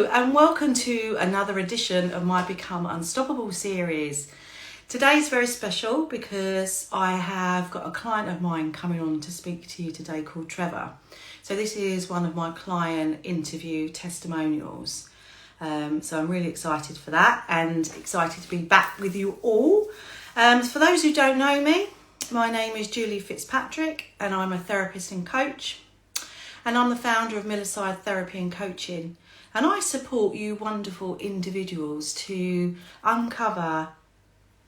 Hello and welcome to another edition of my Become Unstoppable series. Today's very special because I have got a client of mine coming on to speak to you today called Trevor. So this is one of my client interview testimonials. So I'm really excited for that and excited to be back with you all. For those who don't know me, my name is Julie Fitzpatrick and I'm a therapist and coach. And I'm the founder of Millerside Therapy and Coaching. And I support you wonderful individuals to uncover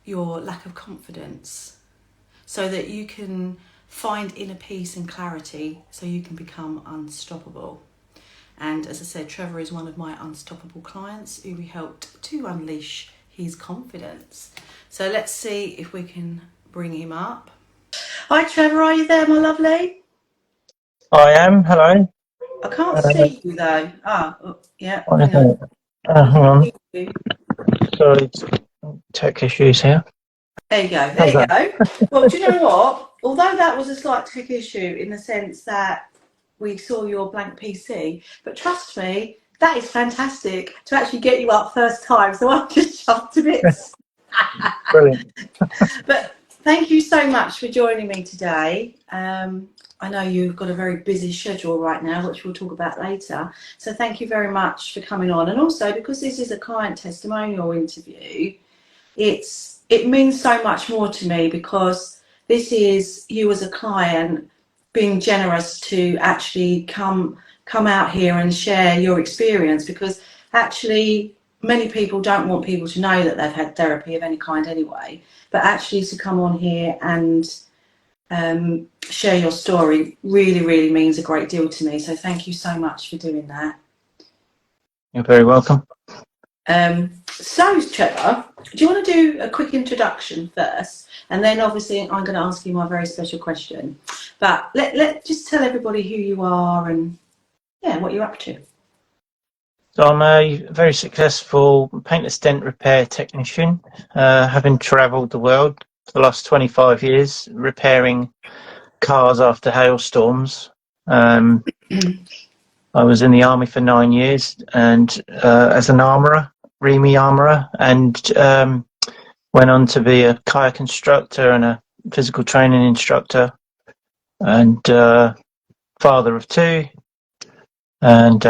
your lack of confidence so that you can find inner peace and clarity so you can become unstoppable. And as I said, Trevor is one of my unstoppable clients who we helped to unleash his confidence. So let's see if we can bring him up. Hi Trevor, are you there, my lovely? I am. Hello. I can't Uh, see you though. Yeah, I hang on. don't- hang on. See you. Sorry, tech issues here. There you go, there How's you that? go. Well, do you know what? Although that was a slight tech issue in the sense that we saw your blank PC, but trust me, that is fantastic to actually get you up first time. So I'm just chuffed to bits. Brilliant. But thank you so much for joining me today. I know you've got a very busy schedule right now, which we'll talk about later. So thank you very much for coming on. And also, because this is a client testimonial interview, it means so much more to me because this is you as a client being generous to actually come out here and share your experience, because actually many people don't want people to know that they've had therapy of any kind anyway, but actually to come on here and share your story really means a great deal to me. So thank you so much for doing that. You're very welcome. So Trevor, do you want to do a quick introduction first, and then obviously I'm going to ask you my very special question, but let just tell everybody who you are and what you're up to. So I'm a very successful paintless dent repair technician, having travelled the world for the last 25 years, repairing cars after hailstorms. I was in the army for 9 years and as an armourer, REME armourer, and went on to be a kayak instructor and a physical training instructor, and father of two. And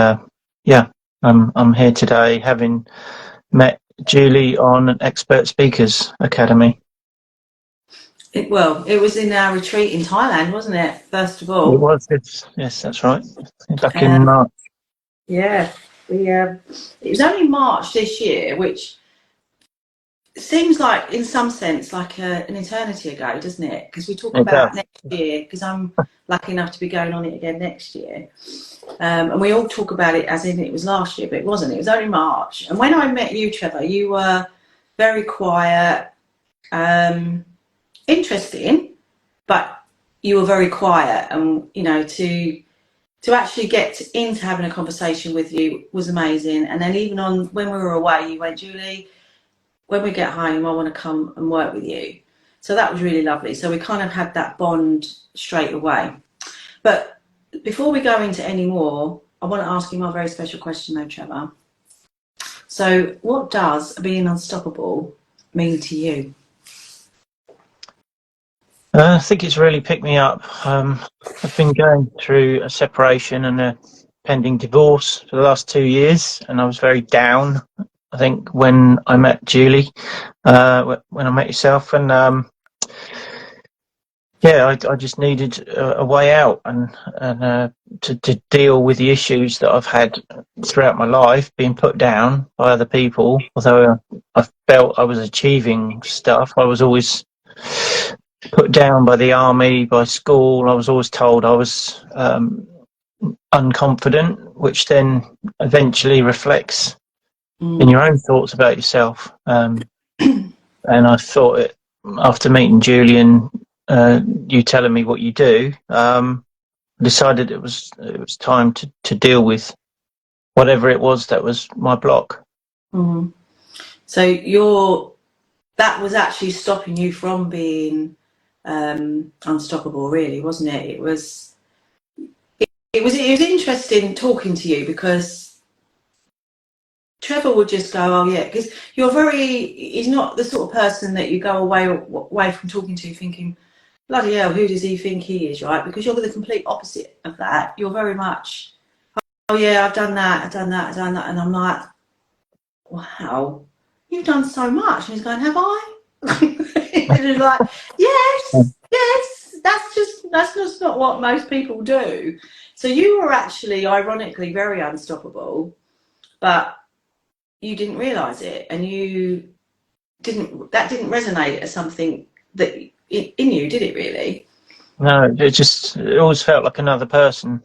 I'm here today having met Julie on an Expert Speakers Academy. It was in our retreat in Thailand, wasn't it? First of It all, was, yes, that's right. Back in um, March. yeah, it was only March this year, which seems like, in some sense, like an eternity ago, doesn't it? Because we talk It about does. next year, because I'm lucky enough to be going on it again next year. And we all talk about it as in it was last year, but it wasn't. It was only March. And when I met you, Trevor, you were very quiet, interesting, but you were very quiet. And, to actually get into having a conversation with you was amazing. And then even on when we were away, you went, Julie, when we get home, I want to come and work with you. So that was really lovely. So we kind of had that bond straight away. But before we go into any more, I want to ask you my very special question though, Trevor. So what does being unstoppable mean to you? I think it's really picked me up. I've been going through a separation and a pending divorce for the last 2 years, and I was very down, I think, when I met Julie, when I met yourself, and I just needed a way out and to deal with the issues that I've had throughout my life, being put down by other people. Although I felt I was achieving stuff, I was always put down by the army, by school. I was always told I was unconfident, which then eventually reflects in your own thoughts about yourself. And I thought it, after meeting Julian, you telling me what you do, I decided it was time to deal with whatever it was that was my block. Mm-hmm. So that was actually stopping you from being unstoppable, really, wasn't it? It was interesting talking to you because Trevor would just go, oh yeah, because he's not the sort of person that you go away from talking to thinking, bloody hell, who does he think he is, right? Because you're the complete opposite of that. You're very much, oh yeah, I've done that, I've done that, I've done that. And I'm like, wow, you've done so much. And he's going, have I? And he's like, yes, that's just not what most people do. So you were actually, ironically, very unstoppable, but you didn't realise it, and that didn't resonate as something that in you, did it really? No, it always felt like another person.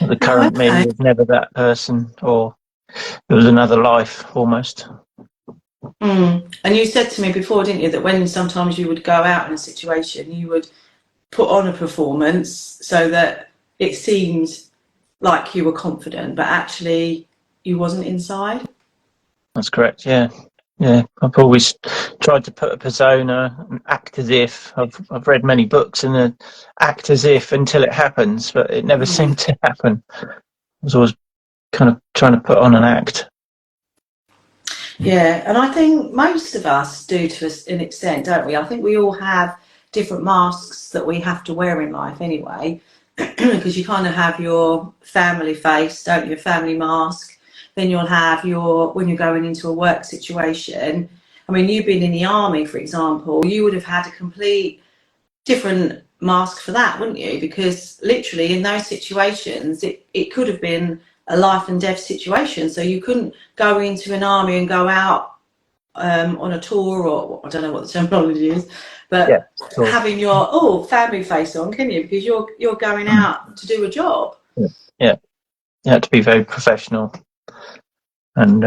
The Oh, current me okay. was never that person, or it was another life almost. And you said to me before, didn't you, that when sometimes you would go out in a situation, you would put on a performance so that it seemed like you were confident, but actually you wasn't inside. That's correct. Yeah, yeah. I've always tried to put a persona and act as if. I've read many books and act as if until it happens, but it never seemed to happen. I was always kind of trying to put on an act. Yeah, and I think most of us do to an extent, don't we? I think we all have different masks that we have to wear in life anyway, because you kind of have your family face, don't you? Family mask. Then you'll have when you're going into a work situation. I mean, you've been in the army, for example, you would have had a complete different mask for that, wouldn't you? Because literally in those situations, it could have been a life and death situation. So you couldn't go into an army and go out on a tour, or I don't know what the terminology is, Yeah, but cool. having your family face on, can you? Because you're going out to do a job. Yeah, you had to be very professional, and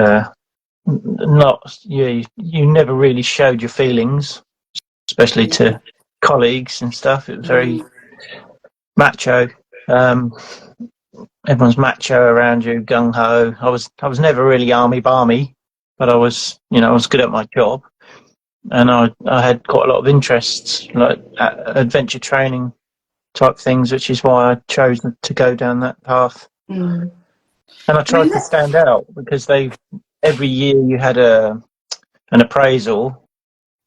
not you never really showed your feelings, especially to colleagues and stuff. It was very macho. Everyone's macho around you, gung ho. I was never really army barmy, but I was good at my job, and I had quite a lot of interests, like adventure training type things, which is why I chose to go down that path. Mm. And I I mean, tried to stand out because every year you had an appraisal,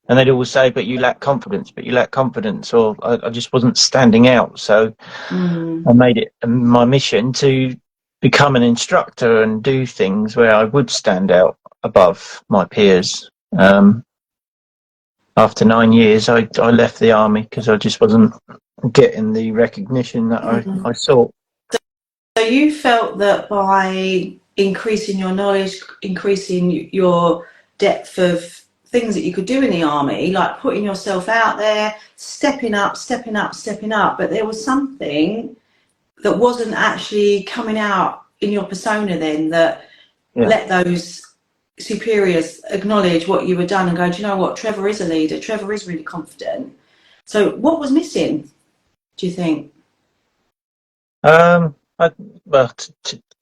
and they'd always say, but you lack confidence, or I just wasn't standing out. So I made it my mission to become an instructor and do things where I would stand out above my peers. After 9 years, I left the army because I just wasn't getting the recognition that I sought. so you felt that by increasing your knowledge, increasing your depth of things that you could do in the army, like putting yourself out there, stepping up, but there was something that wasn't actually coming out in your persona then that let those superiors acknowledge what you had done and go, do you know what, Trevor is a leader, Trevor is really confident. So what was missing, do you think?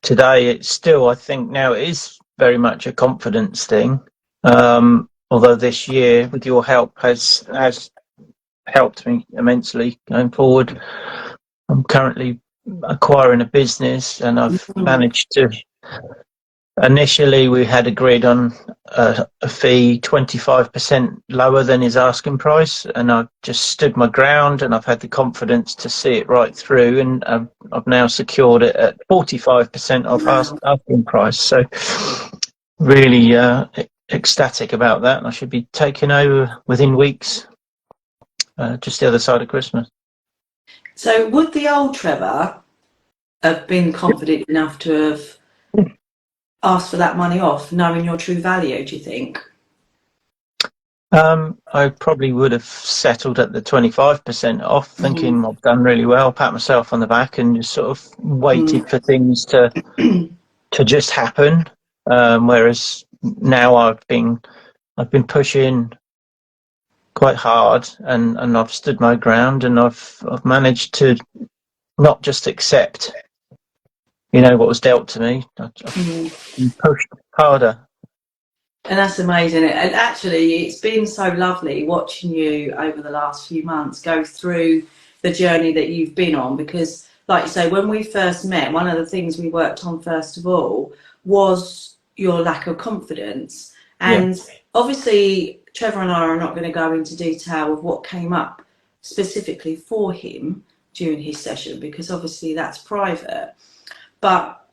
Today it's still, I think now it is very much a confidence thing. Although this year, with your help, has helped me immensely going forward. I'm currently acquiring a business, and I've managed to. Initially, we had agreed on a fee 25% lower than his asking price, and I've just stood my ground, and I've had the confidence to see it right through, and I've now secured it at 45% of asking price. So, really ecstatic about that, and I should be taking over within weeks, just the other side of Christmas. So would the old Trevor have been confident enough to have asked for that money off, knowing your true value, do you think? I probably would have settled at the 25% off, thinking I've done really well, pat myself on the back, and just sort of waited for things to just happen. Whereas now I've been pushing quite hard, and I've stood my ground, and I've managed to not just accept, what was dealt to me. I've pushed harder. And that's amazing. And actually, it's been so lovely watching you over the last few months go through the journey that you've been on. Because, like you say, when we first met, one of the things we worked on first of all was your lack of confidence. And obviously, Trevor and I are not going to go into detail of what came up specifically for him during his session, because obviously that's private. But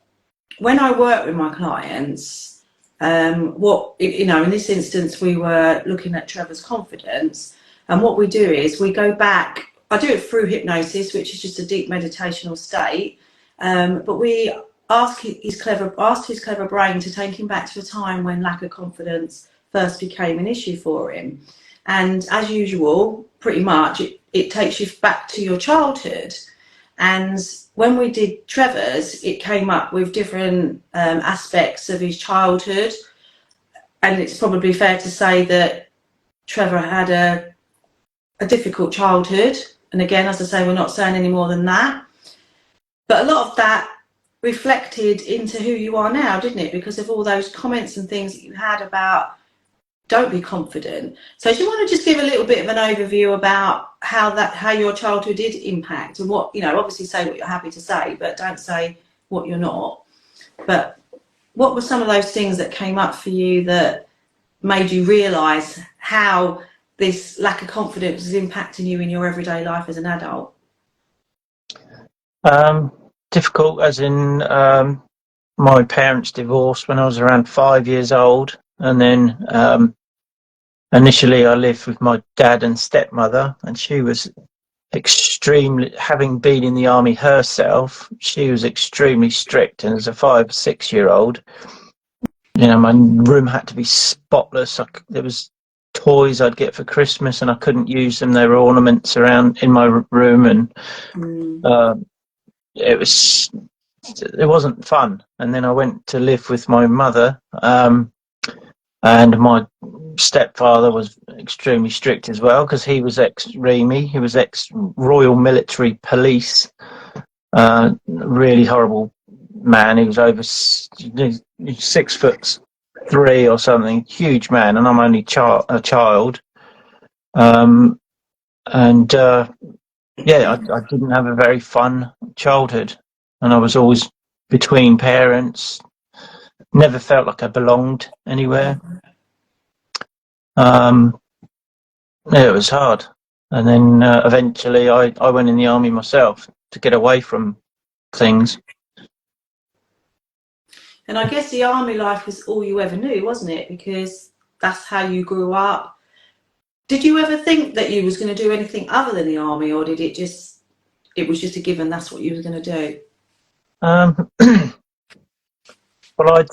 when I work with my clients, in this instance, we were looking at Trevor's confidence, and what we do is we go back. I do it through hypnosis, which is just a deep meditational state, but we ask his clever brain to take him back to a time when lack of confidence first became an issue for him. And as usual, pretty much it takes you back to your childhood. And when we did Trevor's, it came up with different aspects of his childhood. And it's probably fair to say that Trevor had a difficult childhood. And again, as I say, we're not saying any more than that. But a lot of that reflected into who you are now, didn't it? Because of all those comments and things that you had about don't be confident. So do you want to just give a little bit of an overview about how your childhood did impact, and what, obviously say what you're happy to say, but don't say what you're not. But what were some of those things that came up for you that made you realise how this lack of confidence is impacting you in your everyday life as an adult? Difficult, as in my parents divorced when I was around 5 years old, and then initially I lived with my dad and stepmother, and she was extremely, having been in the army herself, she was extremely strict. And as a 5 or 6 year old, my room had to be spotless. There was toys I'd get for Christmas and I couldn't use them. There were ornaments around in my room, and it wasn't fun. And then I went to live with my mother, and my stepfather was extremely strict as well, because he was ex-REME, he was ex-Royal Military Police, really horrible man. He was over 6'3" or something, huge man, and I'm only a child. I didn't have a very fun childhood, and I was always between parents, never felt like I belonged anywhere. It was hard. And then eventually I went in the army myself to get away from things. And I guess the army life was all you ever knew, wasn't it? Because that's how you grew up. Did you ever think that you was going to do anything other than the army, or did it was just a given that's what you were going to do? Well,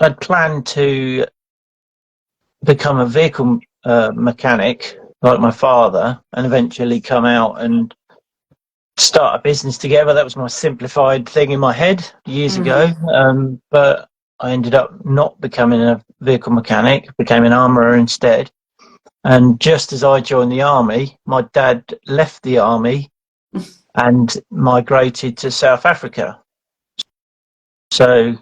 I'd planned to become a vehicle mechanic like my father, and eventually come out and start a business together. That was my simplified thing in my head years ago. But I ended up not becoming a vehicle mechanic, became an armourer instead. And just as I joined the army, my dad left the army and migrated to South Africa. So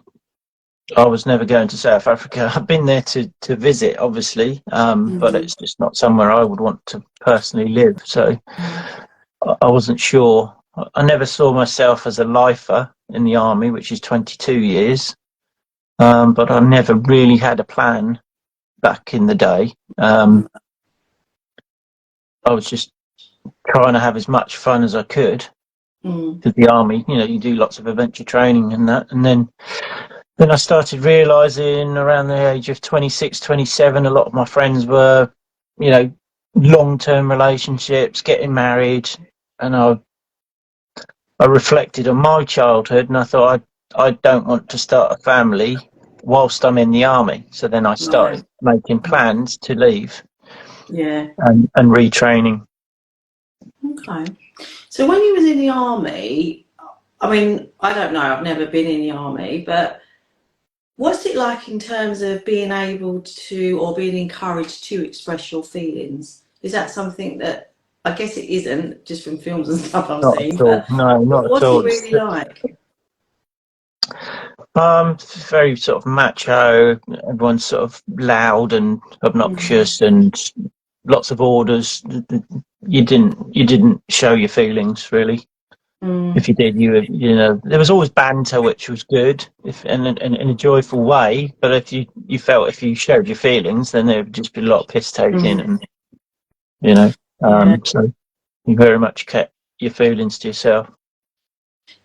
I was never going to South Africa. I've been there to visit, obviously, but it's just not somewhere I would want to personally live. So I wasn't sure. I never saw myself as a lifer in the army, which is 22 years. But I never really had a plan back in the day. I was just trying to have as much fun as I could. Because the army, you do lots of adventure training and that. And then I started realising around the age of 26, 27, a lot of my friends were, long-term relationships, getting married. And I reflected on my childhood, and I thought I don't want to start a family whilst I'm in the army. So then I started making plans to leave. Yeah. And retraining. Okay. So when you was in the army, I mean, I don't know, I've never been in the army, but what's it like in terms of being able to, or being encouraged to express your feelings? Is that something that, I guess it isn't, just from films and stuff I've seen, but no, not at what's all. it really like? Very sort of macho. Everyone's sort of loud and obnoxious, and lots of orders. You didn't show your feelings, really. Mm. If you did, you know, there was always banter, which was good, if in a joyful way. But if you felt if you showed your feelings, then there would just be a lot of piss taking, Mm. and you know, Yeah. so you very much kept your feelings to yourself.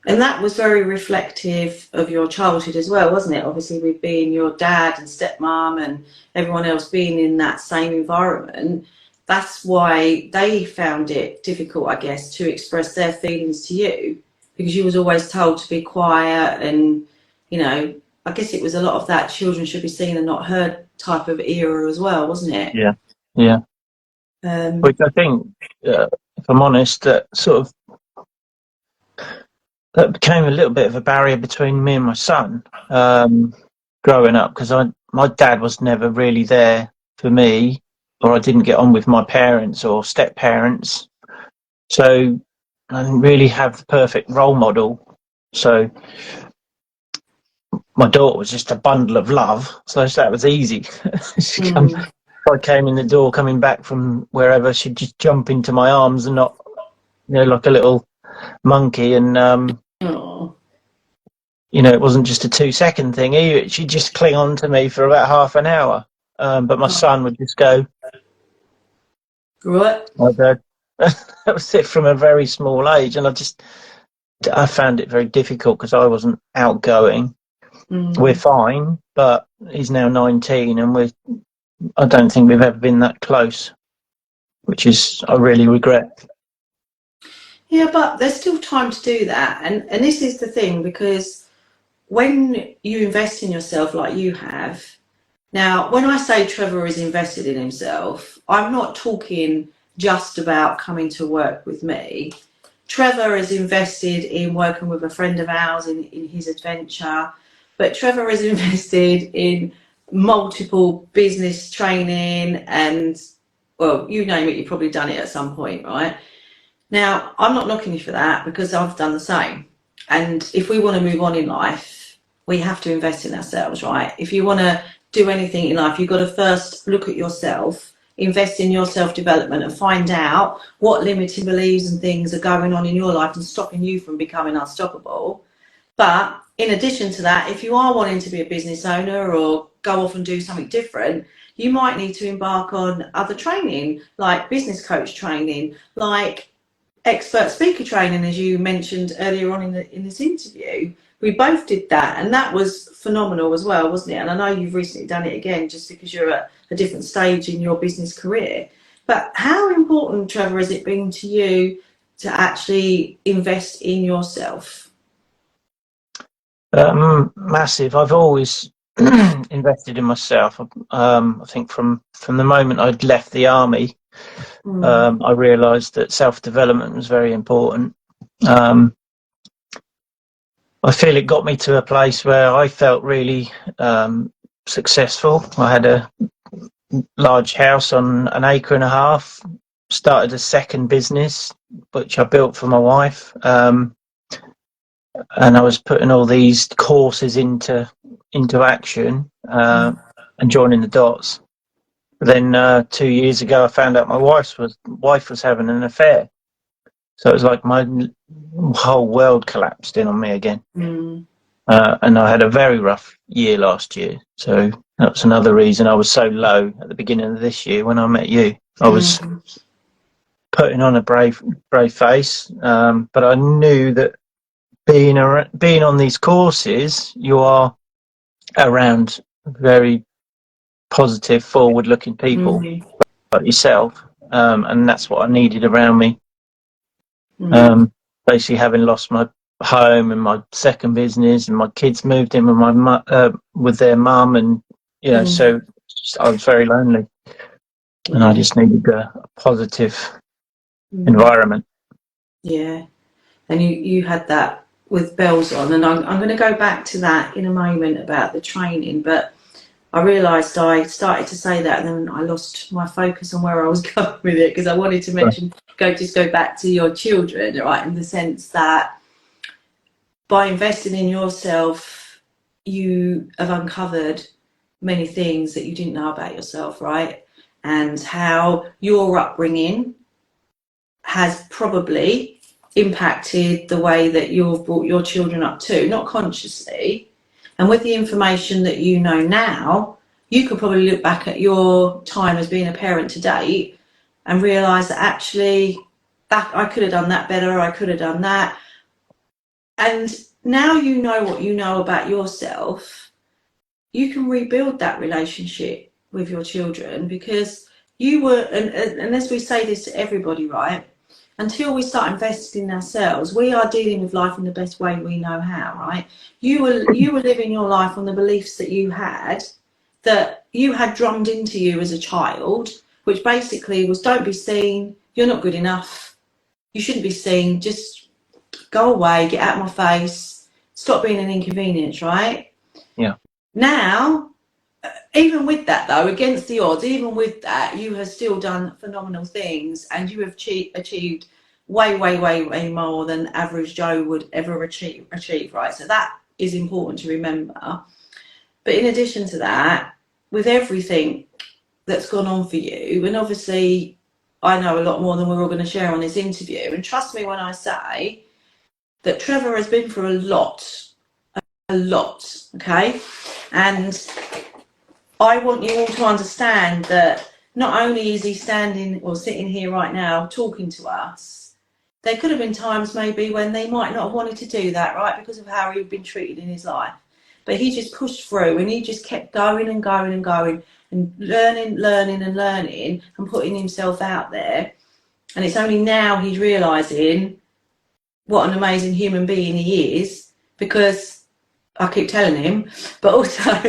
And that was very reflective of your childhood as well, wasn't it? Obviously, with being your dad and stepmom and everyone else being in that same environment, that's why they found it difficult, I guess, to express their feelings to you, because you was always told to be quiet and, you know, I guess it was a lot of that children should be seen and not heard type of era as well, wasn't it? Yeah, yeah. Um, Which I think, if I'm honest, that sort of that became a little bit of a barrier between me and my son, growing up, because my dad was never really there for me, or I didn't get on with my parents or step parents, so I didn't really have the perfect role model. So my daughter was just a bundle of love, so that was easy. mm, If I came in the door coming back from wherever, she'd just jump into my arms and not, you know, like a little monkey, and oh, you know, it wasn't just a 2 second thing either. She'd just cling on to me for about half an hour. But my oh, son would just go, right. my dad. That was it from a very small age. And I found it very difficult because I wasn't outgoing. We're Mm. fine, but he's now 19 and I don't think we've ever been that close, which is, I really regret. Yeah, but there's still time to do that. And this is the thing, because when you invest in yourself like you have, now, when I say Trevor is invested in himself, I'm not talking just about coming to work with me. Trevor is invested in working with a friend of ours in his adventure, but Trevor is invested in multiple business training and, well, you name it, you've probably done it at some point, right? Now, I'm not knocking you for that because I've done the same. And if we want to move on in life, we have to invest in ourselves, right? If you want to do anything in life, you've got to first look at yourself, invest in your self development, and find out what limiting beliefs and things are going on in your life and stopping you from becoming unstoppable. But in addition to that, if you are wanting to be a business owner or go off and do something different, you might need to embark on other training, like business coach training, like expert speaker training, as you mentioned earlier on in this interview. We both did that, and that was phenomenal as well, wasn't it? And I know you've recently done it again, just because you're at a different stage in your business career. But how important, Trevor, has it been to you to actually invest in yourself? Massive. I've always invested in myself. I think from the moment I'd left the army, Mm, I realised that self development was very important. Um, I feel it got me to a place where I felt really successful. I had a large house on an acre and a half. Started a second business, which I built for my wife. And I was putting all these courses into action, and joining the dots. But then 2 years ago, I found out my wife was having an affair. So it was like my whole world collapsed in on me again. mm, And I had a very rough year last year. So that's another reason I was so low at the beginning of this year when I met you. I was mm, putting on a brave face, but I knew that being on these courses, you are around very positive, forward-looking people mm, like yourself, and that's what I needed around me. mm, Um, Basically, having lost my home and my second business, and my kids moved in with with their mum, and you know, mm, so I was very lonely, and I yeah, just needed a positive mm, environment. yeah. And you had that with bells on, and I'm going to go back to that in a moment about the training, but I realised I started to say that and then I lost my focus on where I was going with it, because I wanted to mention, go back to your children, right, in the sense that by investing in yourself, you have uncovered many things that you didn't know about yourself, right? And how your upbringing has probably impacted the way that you've brought your children up too, not consciously. And with the information that you know now, you could probably look back at your time as being a parent to date and realise that actually that I could have done that better, I could have done that. And now you know what you know about yourself, you can rebuild that relationship with your children, because you were, and as we say this to everybody, right? Until we start investing in ourselves, we are dealing with life in the best way we know how, right? You were living your life on the beliefs that you had drummed into you as a child, which basically was, don't be seen, you're not good enough, you shouldn't be seen, just go away, get out of my face, stop being an inconvenience, right? Yeah. Now, even with that though, against the odds, even with that, you have still done phenomenal things, and you have achieved way more than average Joe would ever achieve, right? So that is important to remember. But in addition to that, with everything that's gone on for you, and obviously I know a lot more than we're all going to share on this interview, and trust me when I say that Trevor has been through a lot, okay? And I want you all to understand that not only is he standing or sitting here right now talking to us, there could have been times maybe when they might not have wanted to do that, right, because of how he'd been treated in his life. But he just pushed through, and he just kept going and learning and putting himself out there. And it's only now he's realising what an amazing human being he is, because I keep telling him, but also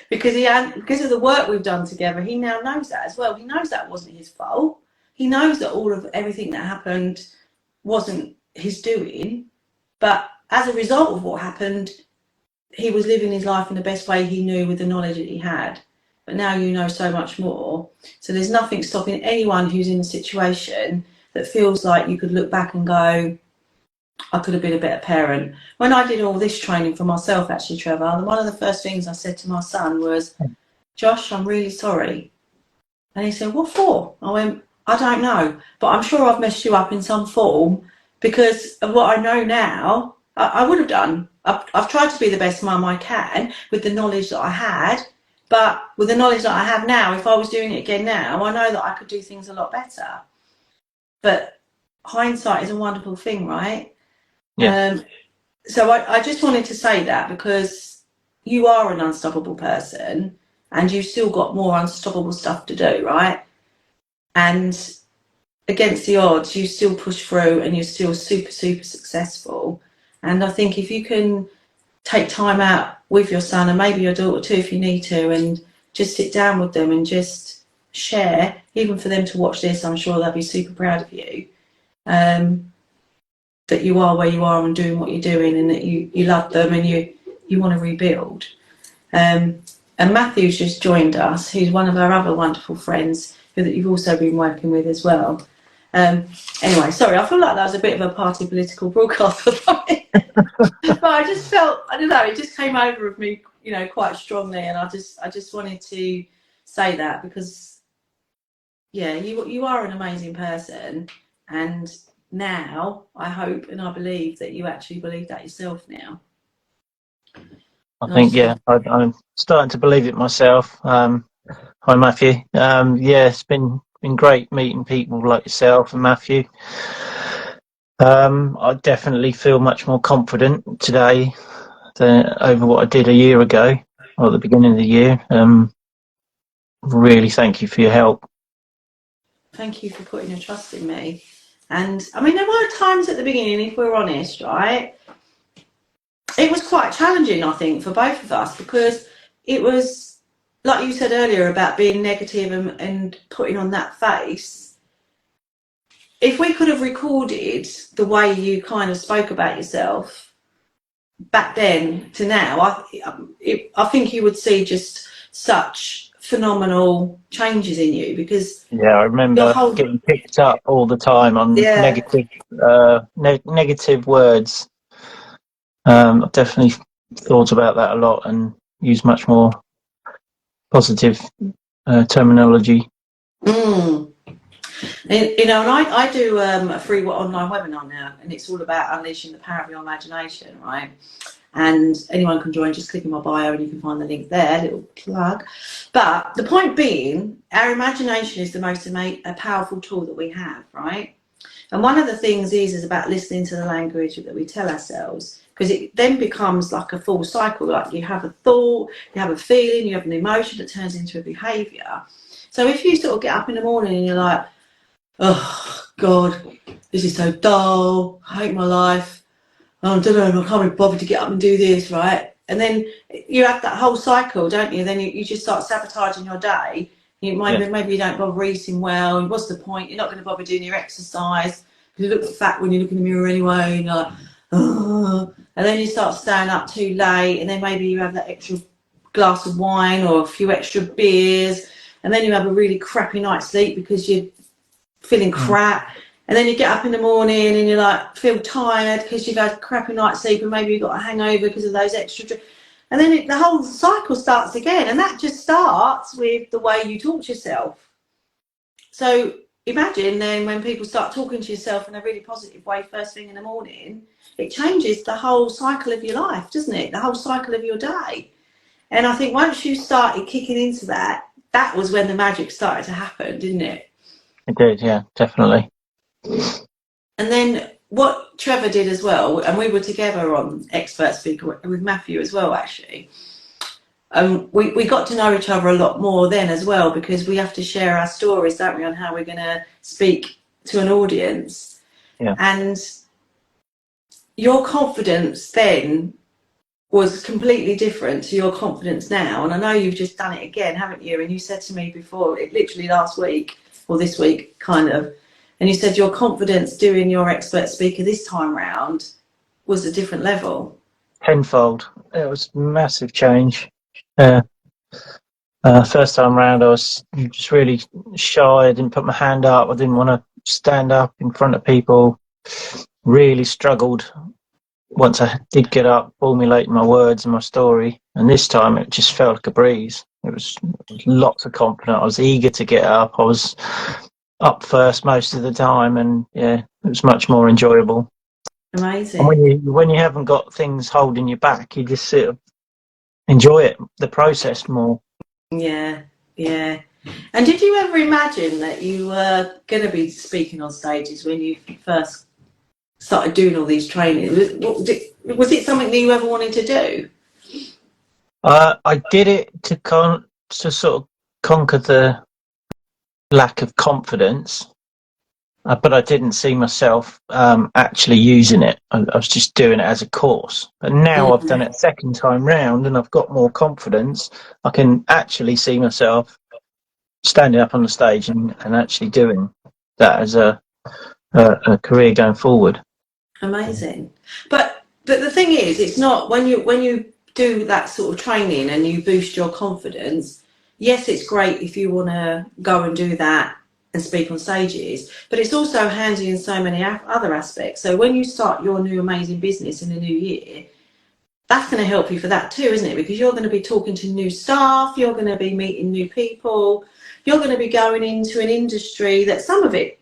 because of the work we've done together, he now knows that as well. He knows that wasn't his fault. He knows that all of everything that happened wasn't his doing, but as a result of what happened, he was living his life in the best way he knew with the knowledge that he had. But now you know so much more. So there's nothing stopping anyone who's in a situation that feels like you could look back and go, I could have been a better parent. When I did all this training for myself, actually, Trevor, one of the first things I said to my son was, Josh, I'm really sorry. And he said, what for? I went, I don't know, but I'm sure I've messed you up in some form, because of what I know now. I would have done. I've tried to be the best mum I can with the knowledge that I had, but with the knowledge that I have now, if I was doing it again now, I know that I could do things a lot better. But hindsight is a wonderful thing, right? Yeah. So I just wanted to say that, because you are an unstoppable person, and you've still got more unstoppable stuff to do, right? And against the odds, you still push through, and you're still super successful. And I think if you can take time out with your son, and maybe your daughter too if you need to, and just sit down with them and just share, even for them to watch this, I'm sure they'll be super proud of you. That you are where you are and doing what you're doing, and that you love them and you want to rebuild. And Matthew's just joined us, who's one of our other wonderful friends who that you've also been working with as well. Anyway, sorry, I feel like that was a bit of a party political broadcast but I just felt, I don't know, it just came over of me, quite strongly, and I just wanted to say that, because yeah, you are an amazing person, and now I hope and I believe that you actually believe that yourself now. I think, yeah, I'm starting to believe it myself. Hi, Matthew. Yeah, it's been great meeting people like yourself and Matthew. I definitely feel much more confident today than over what I did a year ago, or at the beginning of the year. Really thank you for your help. Thank you for putting your trust in me. And I mean, there were times at the beginning, if we're honest, right, it was quite challenging, I think, for both of us, because it was, like you said earlier, about being negative and putting on that face. If we could have recorded the way you kind of spoke about yourself back then to now, I think you would see just such phenomenal changes in you, because yeah, I remember getting picked up all the time on negative words. I've definitely thought about that a lot and used much more positive terminology. And, you know, and I do a free online webinar now, and it's all about unleashing the power of your imagination, right? And anyone can join, just click in my bio and you can find the link there, little plug. But the point being, our imagination is the most powerful tool that we have, right? And one of the things is about listening to the language that we tell ourselves, because it then becomes like a full cycle. Like you have a thought, you have a feeling, you have an emotion that turns into a behaviour. So if you sort of get up in the morning and you're like, oh God, this is so dull, I hate my life, I don't know, I can't be bothered to get up and do this, right? And then you have that whole cycle, don't you? Then you just start sabotaging your day. Maybe you don't bother eating well. What's the point? You're not going to bother doing your exercise because you look fat when you look in the mirror anyway. And you're like, oh. And then you start staying up too late, and then maybe you have that extra glass of wine or a few extra beers, and then you have a really crappy night's sleep because you're feeling crap. And then you get up in the morning and you're like, feel tired because you've had a crappy night's sleep, and maybe you've got a hangover because of those extra. And then the whole cycle starts again. And that just starts with the way you talk to yourself. So imagine then when people start talking to yourself in a really positive way first thing in the morning, it changes the whole cycle of your life, doesn't it? The whole cycle of your day. And I think once you started kicking into that, that was when the magic started to happen, didn't it? It did, yeah, definitely. And then what Trevor did as well, and we were together on Expert Speaker with Matthew as well, actually. We got to know each other a lot more then as well, because we have to share our stories, don't we, on how we're going to speak to an audience. Yeah. And your confidence then was completely different to your confidence now. And I know you've just done it again, haven't you? And you said to me before, literally last week, or this week, kind of, and you said your confidence doing your Expert Speaker this time round was a different level. Tenfold. It was massive change. First time round, I was just really shy. I didn't put my hand up. I didn't want to stand up in front of people. Really struggled once I did get up, formulating my words and my story. And this time, it just felt like a breeze. It was lots of confidence. I was eager to get up. I was up first most of the time, and yeah, it was much more enjoyable. Amazing. And when you haven't got things holding you back, you just sort of enjoy it, the process more. Yeah. And did you ever imagine that you were going to be speaking on stages when you first started doing all these trainings? Was it something that you ever wanted to do? I did it to sort of conquer the lack of confidence, but I didn't see myself actually using it. I was just doing it as a course. But now I've done it a second time round, and I've got more confidence. I can actually see myself standing up on the stage and actually doing that as a career going forward. Amazing. But the thing is, it's not when you do that sort of training and you boost your confidence. Yes, it's great if you want to go and do that and speak on stages, but it's also handy in so many other aspects. So when you start your new amazing business in the new year, that's going to help you for that too, isn't it? Because you're going to be talking to new staff, you're going to be meeting new people, you're going to be going into an industry that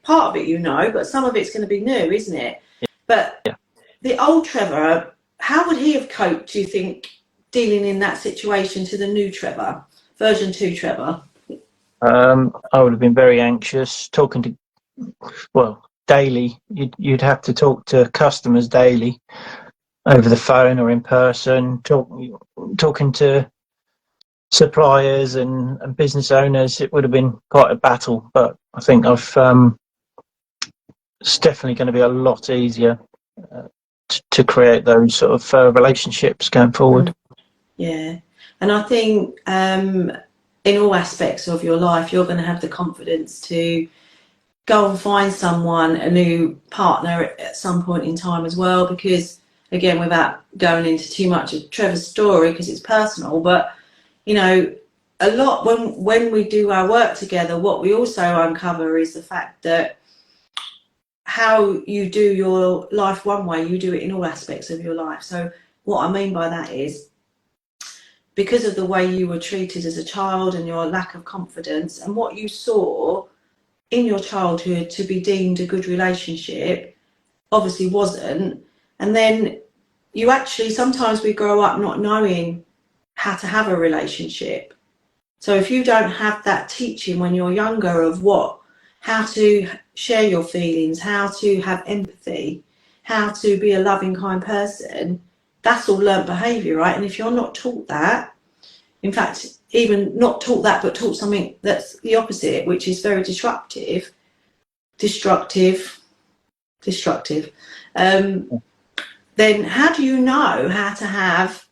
part of it you know, but some of it's going to be new, isn't it? But the old Trevor, how would he have coped, do you think, dealing in that situation to the new Trevor, version 2 Trevor? I would have been very anxious, daily. You'd have to talk to customers daily, over the phone or in person, talking to suppliers and business owners. It would have been quite a battle, but I think it's definitely going to be a lot easier to create those sort of relationships going forward. Yeah, and I think in all aspects of your life, you're going to have the confidence to go and find someone, a new partner at some point in time as well, because again, without going into too much of Trevor's story because it's personal, but you know, a lot when we do our work together, what we also uncover is the fact that how you do your life one way, you do it in all aspects of your life. So what I mean by that is, because of the way you were treated as a child and your lack of confidence and what you saw in your childhood to be deemed a good relationship obviously wasn't. And then you actually, sometimes we grow up not knowing how to have a relationship. So if you don't have that teaching when you're younger of how to share your feelings, how to have empathy, how to be a loving, kind person, that's all learnt behaviour, right? And if you're not taught that, in fact, even not taught that, but taught something that's the opposite, which is very destructive, then how do you know how to have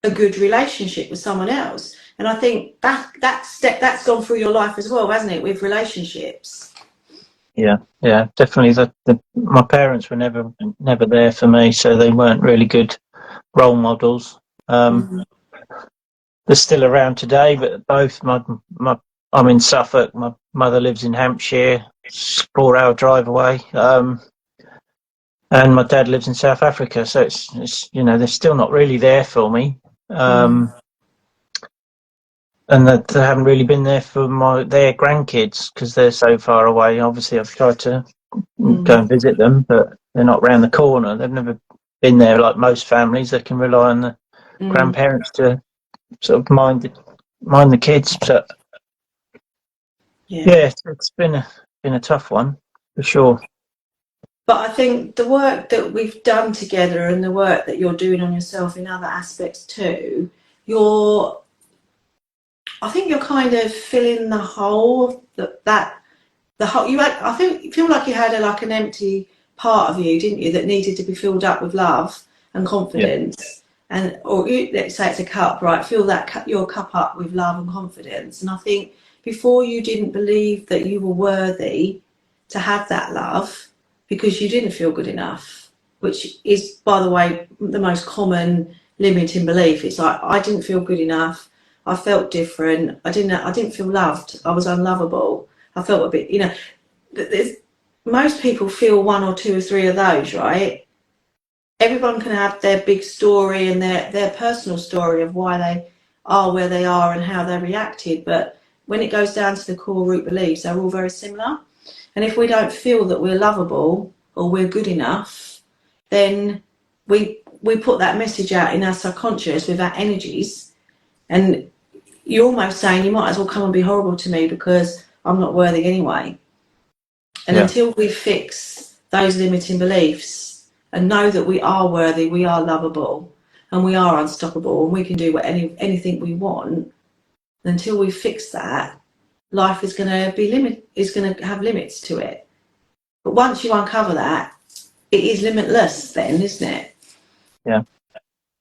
a good relationship with someone else? And I think that's gone through your life as well, hasn't it, with relationships? Yeah, definitely. My parents were never there for me, so they weren't really good role models. Mm. They're still around today, but both I'm in Suffolk. My mother lives in Hampshire, 4-hour drive away. And my dad lives in South Africa, so it's they're still not really there for me. Mm. And that they haven't really been there for their grandkids because they're so far away. Obviously, I've tried to go and visit them, but they're not round the corner. They've never been there like most families. They can rely on the grandparents to sort of mind the kids. But yeah, it's been a tough one for sure. But I think the work that we've done together and the work that you're doing on yourself in other aspects too, I think you're kind of filling the hole the whole I think you feel like you had like an empty part of you, didn't you, that needed to be filled up with love and confidence. And let's say it's a cup, right? Fill your cup up with love and confidence. And I think before you didn't believe that you were worthy to have that love because you didn't feel good enough, which is, by the way, the most common limiting belief. It's like, I didn't feel good enough. I felt different. I didn't feel loved. I was unlovable. I felt a bit, most people feel one or two or three of those, right? Everyone can have their big story and their personal story of why they are where they are and how they reacted. But when it goes down to the core root beliefs, they're all very similar. And if we don't feel that we're lovable or we're good enough, then we put that message out in our subconscious with our energies. And you're almost saying you might as well come and be horrible to me because I'm not worthy anyway. And until we fix those limiting beliefs and know that we are worthy, we are lovable, and we are unstoppable, and we can do anything we want, until we fix that, life is going to have limits to it. But once you uncover that, it is limitless then, isn't it? Yeah.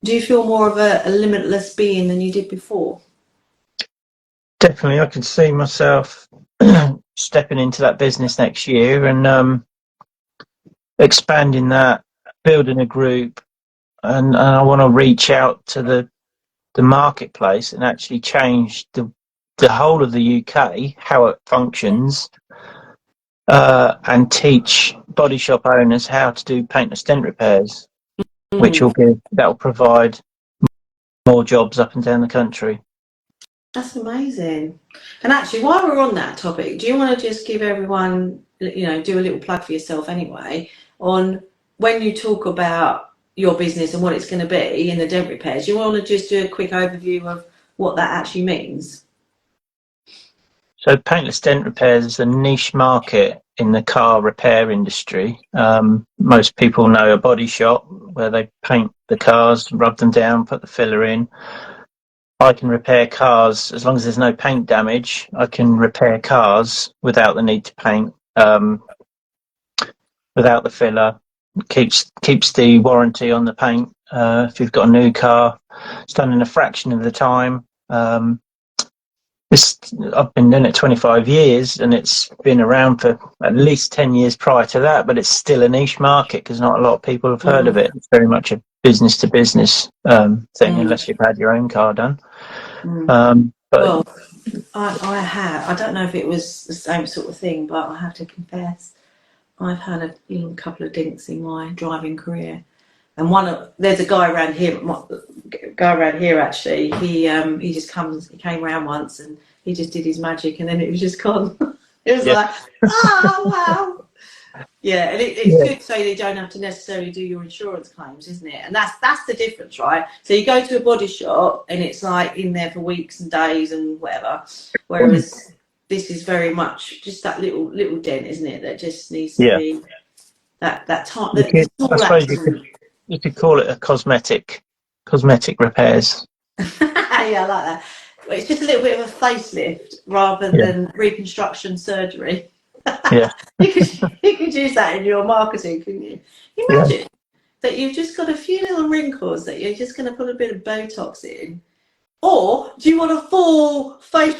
Do you feel more of a limitless being than you did before? Definitely, I can see myself stepping into that business next year and expanding that, building a group, and I want to reach out to the marketplace and actually change the whole of the UK, how it functions, and teach body shop owners how to do paintless dent repairs, which will provide more jobs up and down the country. That's amazing. And actually, while we're on that topic, do you want to just give everyone, do a little plug for yourself anyway, on when you talk about your business and what it's going to be in the dent repairs, do you want to just do a quick overview of what that actually means? So paintless dent repairs is a niche market in the car repair industry. Most people know a body shop where they paint the cars, rub them down, put the filler in. I can repair cars as long as there's no paint damage. I can repair cars without the need to paint, without the filler. Keeps the warranty on the paint. If you've got a new car, it's done in a fraction of the time. I've been doing it 25 years, and it's been around for at least 10 years prior to that, but it's still a niche market because not a lot of people have heard of it. It's very much a business to business thing, unless you've had your own car done. Well, I have. I don't know if it was the same sort of thing, but I have to confess, I've had a couple of dinks in my driving career. And there's a guy around here actually. He just comes. He came around once and he just did his magic, and then it was just gone. It was Yeah. like, oh, wow. Yeah, and it's Yeah. good so you don't have to necessarily do your insurance claims, isn't it? And that's the difference, right? So you go to a body shop and it's like in there for weeks and days and whatever, whereas this is very much just that little dent, isn't it? That just needs to Yeah. be that time, You the could, I small suppose accident. you could call it a cosmetic repairs. Yeah, I like that. Well, it's just a little bit of a facelift rather Yeah. than reconstruction surgery. Yeah. You could use that in your marketing, couldn't you? Yeah. Imagine that you've just got a few little wrinkles that you're just going to put a bit of Botox in, or do you want a full face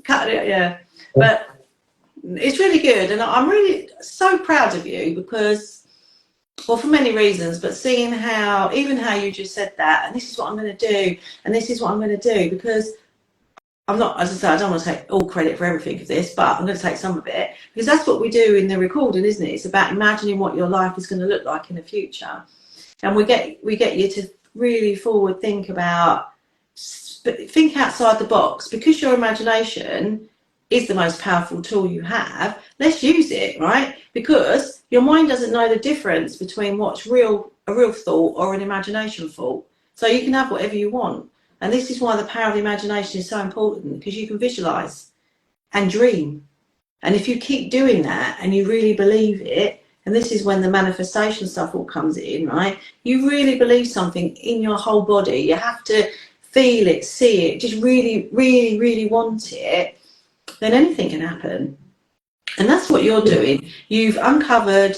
cut it? Yeah, but it's really good, and I'm really so proud of you because, well, for many reasons, but seeing how you just said that, and this is what I'm going to do, and this is what I'm going to do, because I'm not, as I say, I don't want to take all credit for everything of this, but I'm going to take some of it because that's what we do in the recording, isn't it? It's about imagining what your life is going to look like in the future, and we get you to really forward think outside the box, because your imagination is the most powerful tool you have. Let's use it, right? Because your mind doesn't know the difference between what's a real thought or an imagination thought. So you can have whatever you want. And this is why the power of the imagination is so important, because you can visualize and dream. And if you keep doing that and you really believe it, and this is when the manifestation stuff all comes in, right? You really believe something in your whole body. You have to feel it, see it, just really, really, really want it, then anything can happen. And that's what you're doing. You've uncovered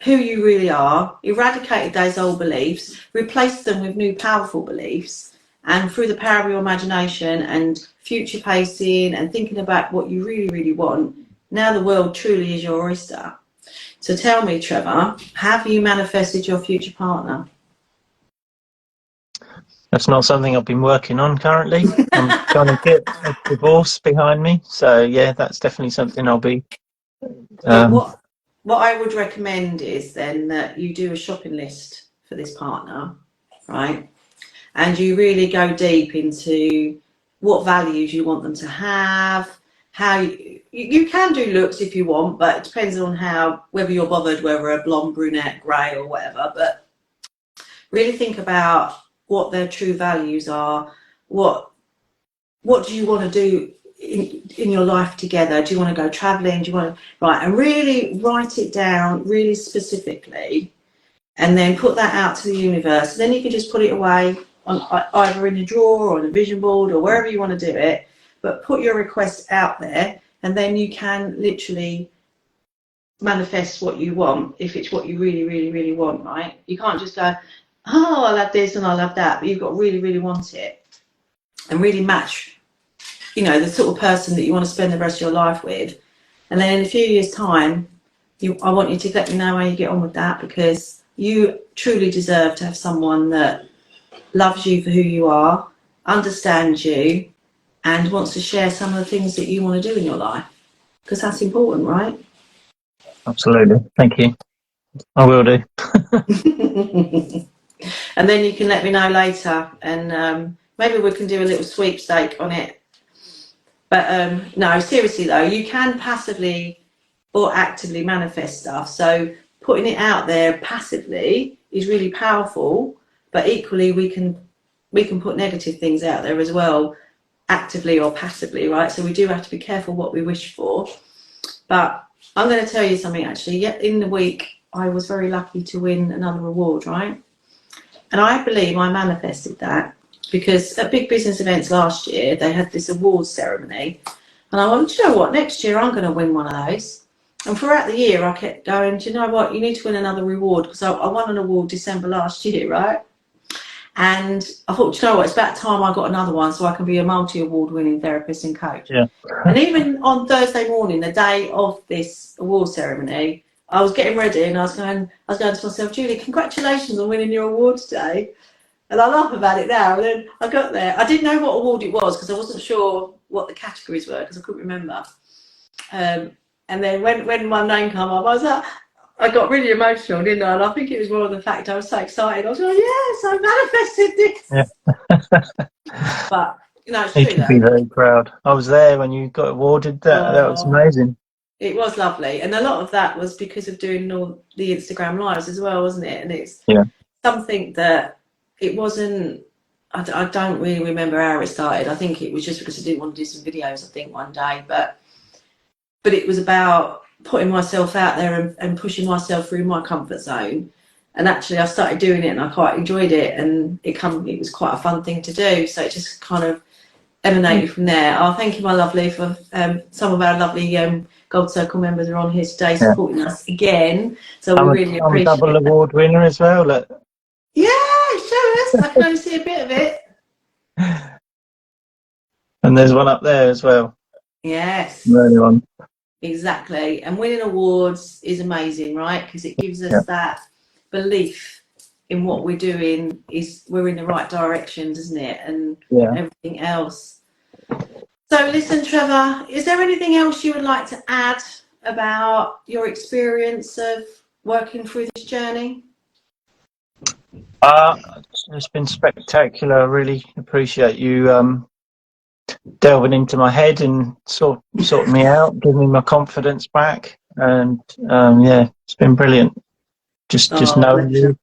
who you really are, eradicated those old beliefs, replaced them with new powerful beliefs, and through the power of your imagination and future pacing and thinking about what you really, really want, now the world truly is your oyster. So tell me, Trevor, have you manifested your future partner? That's not something I've been working on currently. I'm trying to get a divorce behind me. So yeah, that's definitely something I'll be. Well, Um, what I would recommend is then that you do a shopping list for this partner, right? And you really go deep into what values you want them to have, how you can do looks if you want, but it depends on whether you're bothered, whether a blonde, brunette, grey or whatever. But really think about what their true values are. What do you want to do in your life together? Do you want to go traveling? Do you want to, right? And really write it down really specifically, and then put that out to the universe. Then you can just put it away on either in a drawer or on a vision board or wherever you want to do it. But put your request out there, and then you can literally manifest what you want if it's what you really, really, really want. Right? You can't just go, oh, I'll have this and I'll have that, but you've got to really, really want it and really match, the sort of person that you want to spend the rest of your life with. And then in a few years' time, I want you to let me know how you get on with that, because you truly deserve to have someone that loves you for who you are, understands you, and wants to share some of the things that you want to do in your life, because that's important, right? absolutely. Thank you. I will do. And then you can let me know later, and maybe we can do a little sweepstake on it. But no, seriously though, you can passively or actively manifest stuff. So putting it out there passively is really powerful, but equally we can put negative things out there as well, actively or passively, right? So we do have to be careful what we wish for. But I'm going to tell you something actually. In the week, I was very lucky to win another award, right? And I believe I manifested that because at big business events last year, they had this awards ceremony. And I went, do you know what? Next year, I'm going to win one of those. And throughout the year, I kept going, do you know what? You need to win another reward, because I won an award December last year, right? And I thought, do you know what? It's about time I got another one so I can be a multi-award winning therapist and coach. Yeah. And even on Thursday morning, the day of this award ceremony, I was getting ready and I was going to myself, Julie, congratulations on winning your award today. And I laugh about it now. And then I got there. I didn't know what award it was because I wasn't sure what the categories were because I couldn't remember. And then when my name came up, I got really emotional, didn't I? And I think it was more of the fact I was so excited. I was like, yes, I manifested this. Yeah. But No, it's You true can be though. very proud. I was there when you got awarded that. That was Oh, amazing. it was lovely, and a lot of that was because of doing all the Instagram lives as well, wasn't it? And it's Yeah. something that it wasn't. I don't really remember how it started. I think it was just because I didn't want to do some videos. I think one day, but it was about putting myself out there and pushing myself through my comfort zone. And actually, I started doing it, and I quite enjoyed it, and it was quite a fun thing to do. So it just kind of emanated from there. Oh, thank you, my lovely, for some of our lovely Gold Circle members are on here today Yeah. supporting us again. So we I'm a, really I'm a double appreciate that. award winner as well. Look. Yeah, show us. I can only see a bit of it. And there's one up there as well. Yes, The early one. exactly. And winning awards is amazing, right? Because it gives Yeah. us that belief in what we're doing is we're in the right direction, doesn't it? And Yeah. everything else. So listen, Trevor, is there anything else you would like to add about your experience of working through this journey? Uh, it's been spectacular. I really appreciate you delving into my head and sorting me out, giving me my confidence back. And yeah, it's been brilliant. Just Oh, knowing bless you. you,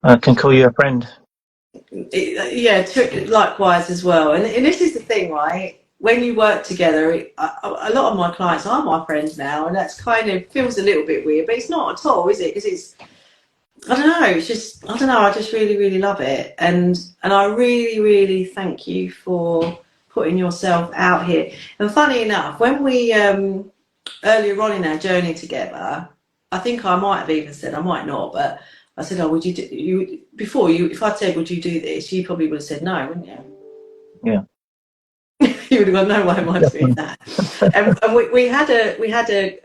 I can call you a friend. Yeah, likewise as well. And this is the thing, right? When you work together, a lot of my clients are my friends now, and that's kind of feels a little bit weird, but it's not at all, is it? Because it's I don't know. It's just I don't know. I just really, really love it, and I really, really thank you for putting yourself out here. And funny enough, when we earlier on in our journey together, I think I might have even said I might not, but I said, "Oh, would you do you before you? If I'd said, would you do this? You probably would have said no, wouldn't you?" Yeah, You would have gone, "No way am I doing definitely. that." And we had a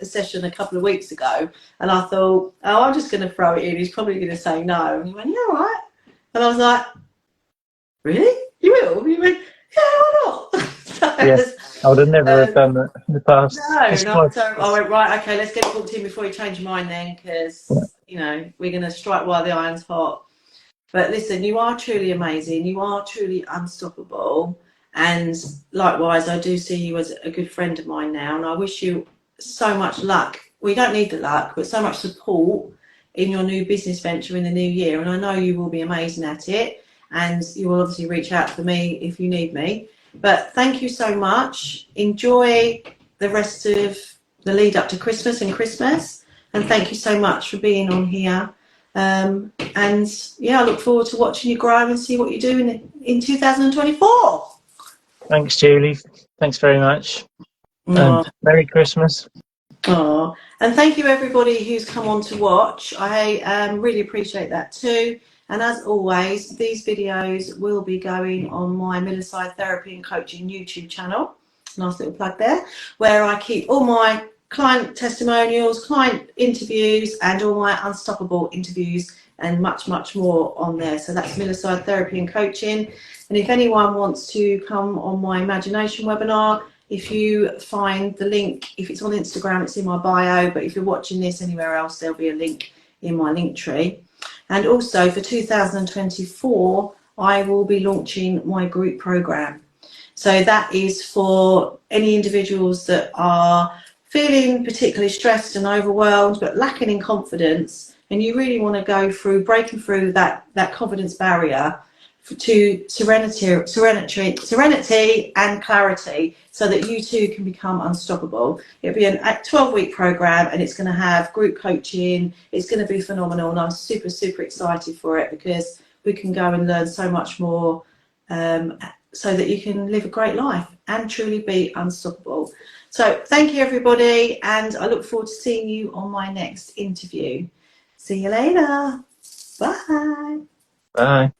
session a couple of weeks ago, and I thought, oh, I'm just going to throw it in. He's probably going to say no, and he went, yeah, all right. And I was like, really? You will? He went, yeah, why not? Yeah, I would have never have um, done that in the past. no, It's quite. not so. I went, right, okay, let's get it booked in before you change your mind then, Yeah, because we're going to strike while the iron's hot. But listen, you are truly amazing. You are truly unstoppable. And likewise, I do see you as a good friend of mine now. And I wish you so much luck. We don't need the luck, but so much support in your new business venture in the new year. And I know you will be amazing at it. And you will obviously reach out for me if you need me. But thank you so much. Enjoy the rest of the lead up to Christmas and Christmas. And thank you so much for being on here. And yeah, I look forward to watching you grow and see what you do in 2024. thanks, Julie. Thanks very much, and Oh, Merry Christmas. oh. And thank you everybody who's come on to watch. I really appreciate that too. And as always, these videos will be going on my Milliside Therapy and Coaching YouTube channel. Nice little plug there, where I keep all my client testimonials, client interviews, and all my unstoppable interviews and much, much more on there. So that's Milliside Therapy and Coaching. And if anyone wants to come on my imagination webinar, if you find the link, if it's on Instagram, it's in my bio, but if you're watching this anywhere else, there'll be a link in my link tree. And also for 2024, I will be launching my group program. So that is for any individuals that are feeling particularly stressed and overwhelmed, but lacking in confidence, and you really want to go through breaking through that confidence barrier to serenity and clarity, so that you too can become unstoppable. It'll be a 12-week program, and it's going to have group coaching. It's going to be phenomenal, and I'm super, super excited for it because we can go and learn so much more, so that you can live a great life and truly be unstoppable. So thank you everybody, and I look forward to seeing you on my next interview. See you later. Bye. Bye.